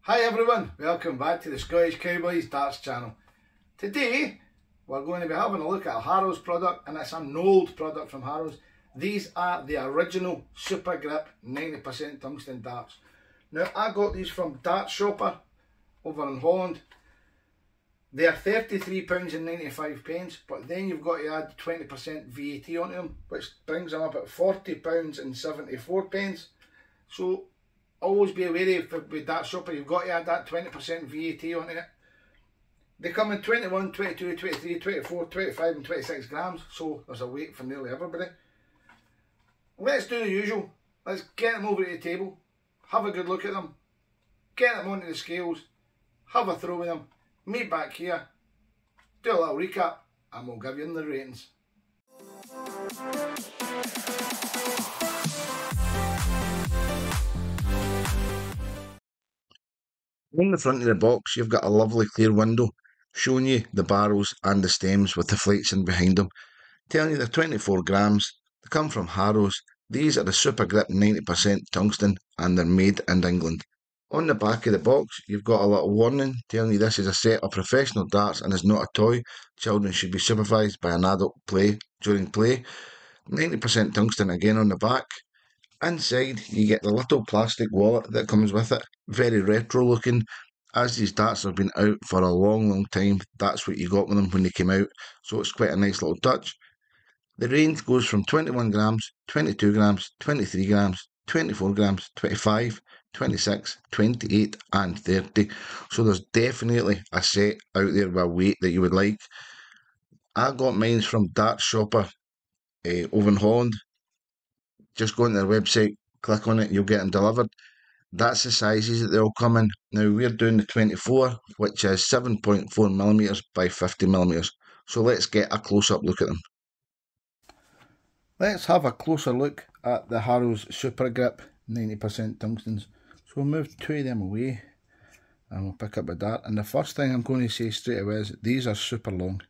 Hi everyone, welcome back to the Scottish Cowboys Darts channel. Today we're going to be having a look at a Harrows product, and it's an old product from Harrows. These are the original Supergrip 90% tungsten darts. Now I got these from Dart Shopper over in Holland. They are £33.95, but then you've got to add 20% VAT onto them, which brings them up at £40.74. So always be wary with Dart Shopper, you've got to add that 20% VAT onto it. They come in 21, 22, 23, 24, 25 and 26 grams, so there's a weight for nearly everybody. Let's do the usual. Let's get them over to the table, have a good look at them, get them onto the scales, have a throw with them, meet back here, do a little recap, and we'll give you the ratings. On the front of the box, you've got a lovely clear window showing you the barrels and the stems with the flights in behind them, telling you they're 24 grams. They come from Harrows. These are the Supergrip 90% tungsten, and they're made in England. On the back of the box, you've got a little warning telling you this is a set of professional darts and is not a toy. Children should be supervised by an adult during play. 90% tungsten again on the back. Inside, you get the little plastic wallet that comes with it. Very retro looking. As these darts have been out for a long time, that's what you got with them when they came out. So it's quite a nice little touch. The range goes from 21 grams, 22 grams, 23 grams, 24 grams, 25, 26, 28 and 30. So there's definitely a set out there with a weight that you would like. I got mine from Dart Shopper over in Holland. Just go on their website, click on it, you'll get them delivered. That's the sizes that they all come in. Now we're doing the 24, which is 7.4mm by 50mm. So let's get a close-up look at them. Let's have a closer look at the Harrows Supergrip 90% tungstens. So we'll move two of them away and we'll pick up a dart. And the first thing I'm going to say straight away is these are super long.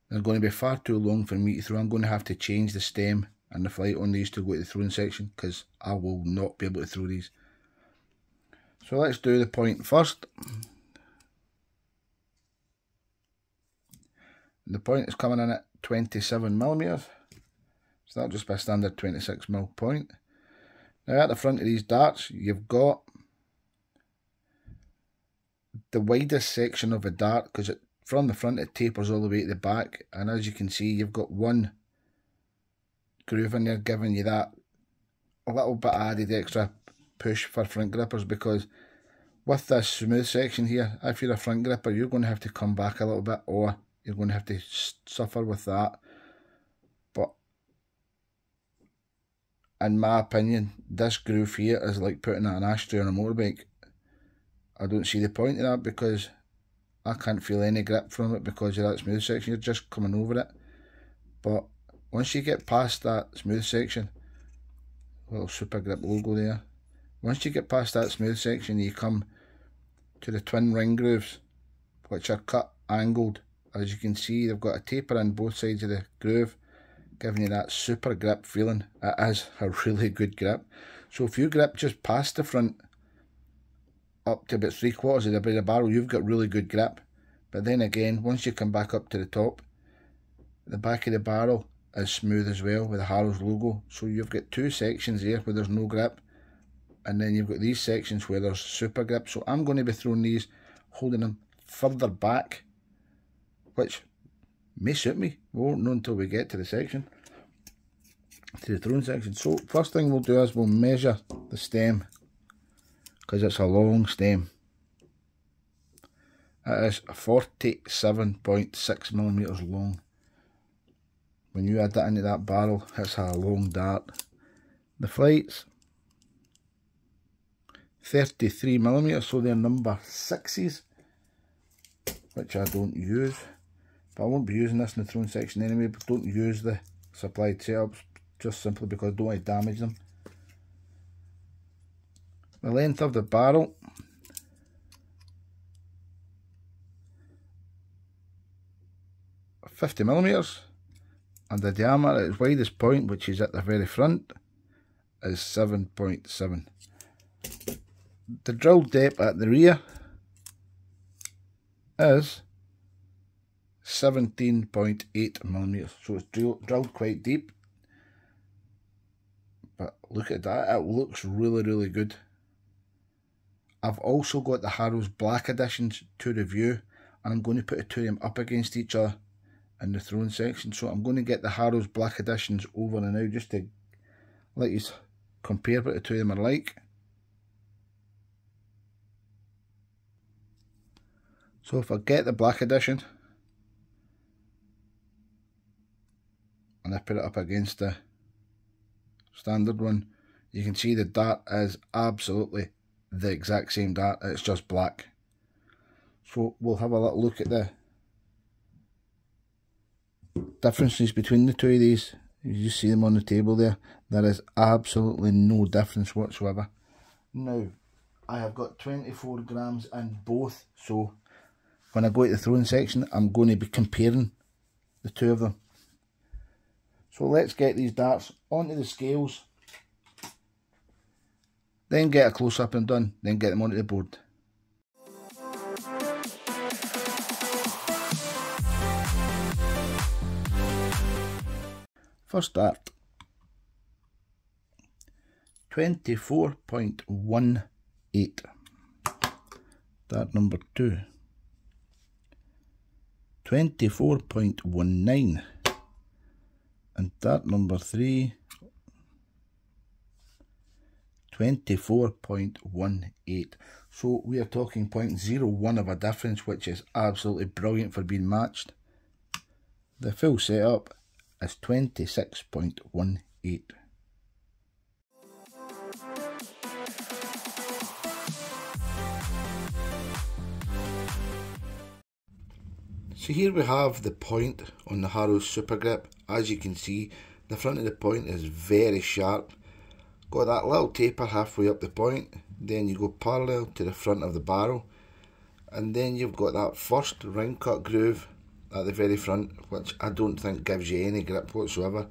They're going to be far too long for me to throw. I'm going to have to change the stem and the flight on these to go to the throwing section, because I will not be able to throw these. So let's do the point first. The point is coming in at 27mm. So that'll just be a standard 26mm point. Now at the front of these darts, you've got the widest section of a dart, because from the front it tapers all the way to the back, and as you can see, you've got one groove in there giving you that a little bit added extra push for front grippers, because with this smooth section here, if you're a front gripper, you're going to have to come back a little bit, or you're going to have to suffer with that. But in my opinion, this groove here is like putting an ashtray on a motorbike. I don't see the point of that, because I can't feel any grip from it because of that smooth section. You're just coming over it. But once you get past that smooth section, little Supergrip logo there, once you get past that smooth section, you come to the twin ring grooves, which are cut angled. As you can see, they've got a taper in both sides of the groove, giving you that super grip feeling. It is a really good grip. So if you grip just past the front up to about 3/4 of the barrel, you've got really good grip. But then again, once you come back up to the top, the back of the barrel is smooth as well with the Harrows logo. So you've got two sections here where there's no grip, and then you've got these sections where there's super grip. So I'm going to be throwing these, holding them further back, which may suit me. We won't know until we get to the section, to the throwing section. So first thing we'll do is we'll measure the stem, because it's a long stem. It is 47.6mm long. When you add that into that barrel, it's a long dart. The flights, 33mm, so they're number 6s, which I don't use. But I won't be using this in the throwing section anyway, but don't use the supplied setups, just simply because I don't want to damage them. The length of the barrel, 50mm, and the diameter at its widest point, which is at the very front, is 7.7. the drill depth at the rear is 17.8mm, so it's drilled quite deep. But look at that, it looks really good. I've also got the Harrows Black Editions to review, and I'm going to put the two of them up against each other in the throwing section. So I'm going to get the Harrows Black Editions over and now just to let you compare what the two of them are like. So if I get the Black Edition and I put it up against the standard one, you can see the dart is absolutely the exact same dart, it's just black. So we'll have a little look at the differences between the two of these. You just see them on the table there. There is absolutely no difference whatsoever. Now, I have got 24 grams in both, so when I go to the throwing section, I'm going to be comparing the two of them. So let's get these darts onto the scales, then get a close-up and done, then get them onto the board. First dart, 24.18. Dart number 2, 24.19. And dart number 3, 24.18. So we are talking 0.01 of a difference, which is absolutely brilliant for being matched. The full setup is 26.18. So here we have the point on the Harrows Supergrip. As you can see, the front of the point is very sharp. Got that little taper halfway up the point, then you go parallel to the front of the barrel, and then you've got that first round cut groove at the very front, which I don't think gives you any grip whatsoever.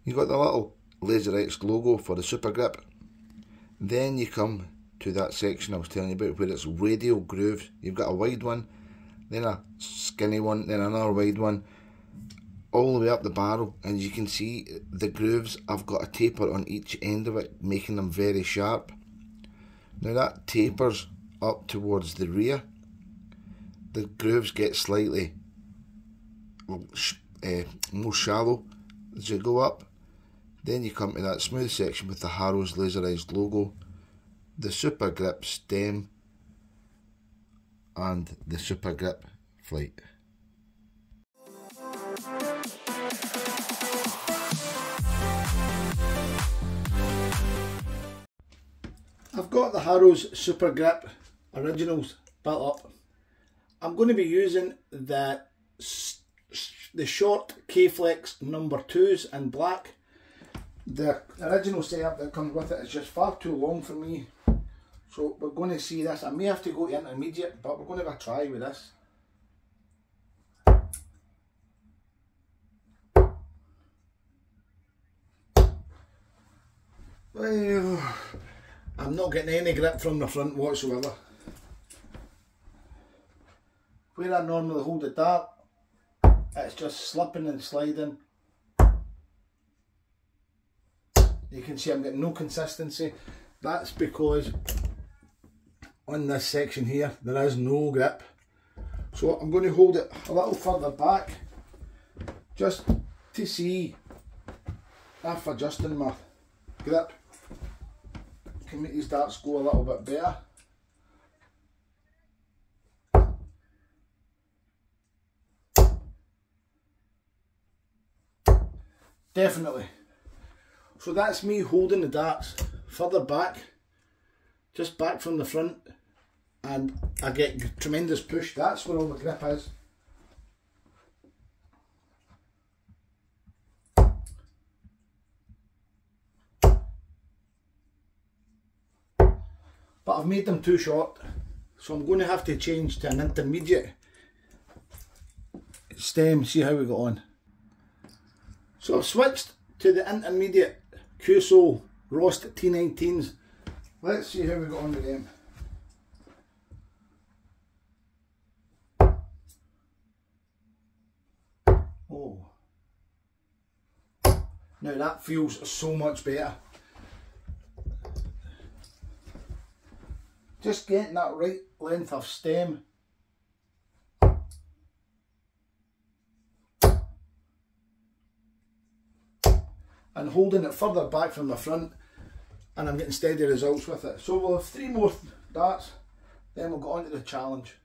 You've got the little Laser X logo for the Supergrip. Then you come to that section I was telling you about where it's radial grooves. You've got a wide one, then a skinny one, then another wide one, all the way up the barrel, and you can see the grooves. I've got a taper on each end of it, making them very sharp. Now that tapers up towards the rear. The grooves get slightly more shallow as you go up. Then you come to that smooth section with the Harrows laserised logo, the Supergrip stem, and the Supergrip flight. I've got the Harrows Supergrip originals built up. I'm going to be using the short K-Flex number 2s in black. The original setup that comes with it is just far too long for me. So we're going to see this. I may have to go to intermediate, but we're going to have a try with this. Well, I'm not getting any grip from the front whatsoever. Where I normally hold the dart, it's just slipping and sliding. You can see I'm getting no consistency. That's because on this section here there is no grip. So I'm going to hold it a little further back just to see if adjusting my grip can make these darts go a little bit better. Definitely. So that's me holding the darts further back, just back from the front, and I get tremendous push. That's where all the grip is. But I've made them too short, so I'm going to have to change to an intermediate stem, see how we got on. So I've switched to the intermediate QSO Rost T19s, let's see how we got on with them. Oh. Now that feels so much better. Just getting that right length of stem. And holding it further back from the front, and I'm getting steady results with it. So we'll have 3 more darts, then we'll go on to the challenge.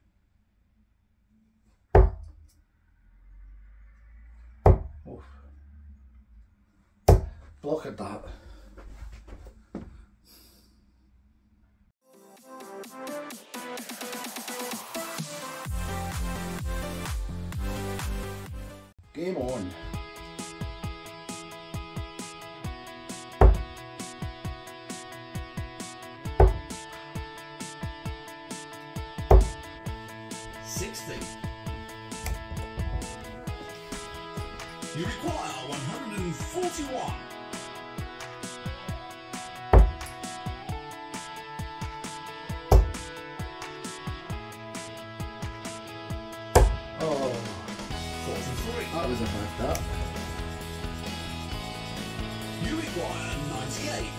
Oh. Block a dart. Game on. You require 141. Oh, 43. that was a bad dart. You require 98.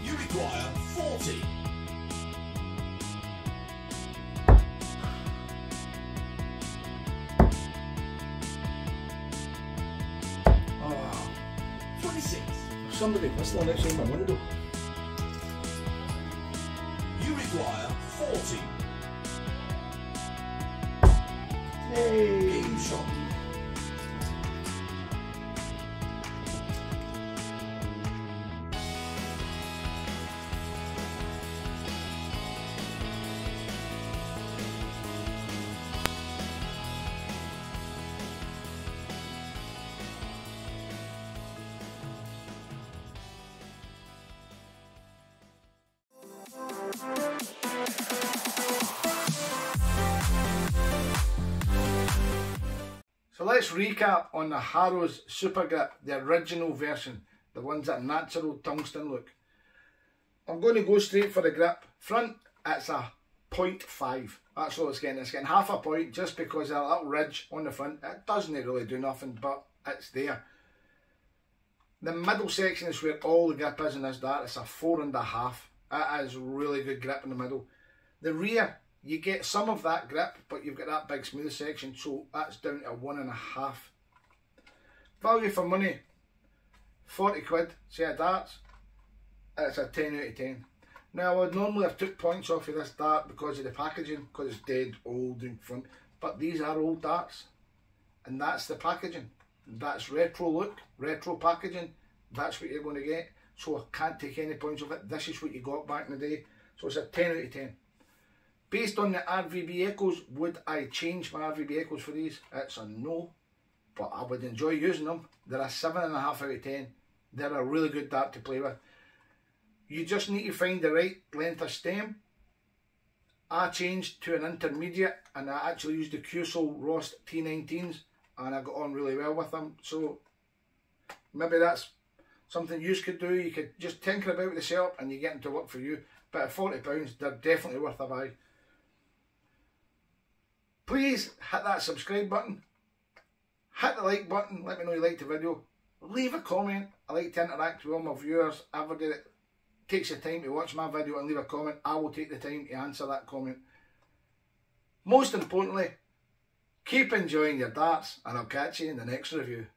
You require 40. Oh, 26. somebody whistling outside my window. You require 40. Yay! Game shot. So let's recap on the Harrows Supergrip, the original version, the ones that natural tungsten look. I'm going to go straight for the grip. Front, it's a 0.5. That's all it's getting. It's getting half a point just because of that little ridge on the front. It doesn't really do nothing, but it's there. The middle section is where all the grip is in this dart. It's a 4.5. It is really good grip in the middle. The rear, you get some of that grip, but you've got that big smooth section, so that's down to 1.5. Value for money, 40 quid, set of darts. It's a 10 out of 10. Now I would normally have took points off of this dart because of the packaging, because it's dead old in front, but these are old darts, and that's the packaging. That's retro look, retro packaging, that's what you're going to get, so I can't take any points off it. This is what you got back in the day, so it's a 10 out of 10. Based on the RVB Echoes, would I change my RVB Echoes for these? It's a no, but I would enjoy using them. They're a 7.5 out of 10. They're a really good dart to play with. You just need to find the right length of stem. I changed to an intermediate, and I actually used the QSOL Rost T19s, and I got on really well with them. So maybe that's something you could do. You could just tinker about with the setup and you get them to work for you. But at £40, they're definitely worth a buy. Please hit that subscribe button, hit the like button, let me know you liked the video, leave a comment. I like to interact with all my viewers. Everybody that takes the time to watch my video and leave a comment, I will take the time to answer that comment. Most importantly, keep enjoying your darts, and I'll catch you in the next review.